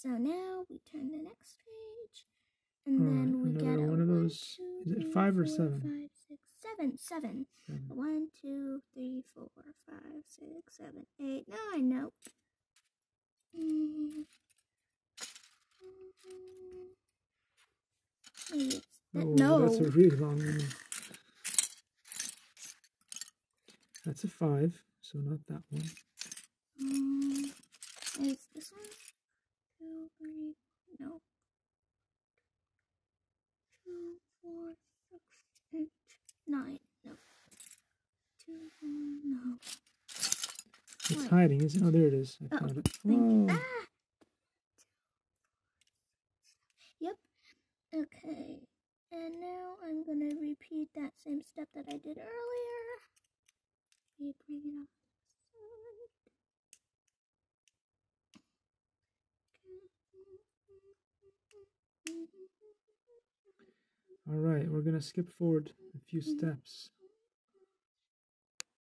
So now we turn the next page, and then we get a one of those. Is it 5 or 7? 5, 6, 7. 7. 1, 2, 3, 4, 5, 6, 7, 8, 9. Nope. No. That's a really long one. That's a 5, so not that one. Is this one? 2, 3, no. 2, 4, 6, 8, 9. No. 2, 1, no. It's hiding, isn't it? Oh, there it is. I found it. Thank you. Yep. Okay. And now I'm going to repeat that same step that I did earlier. Bring it up. All right, we're going to skip forward a few steps.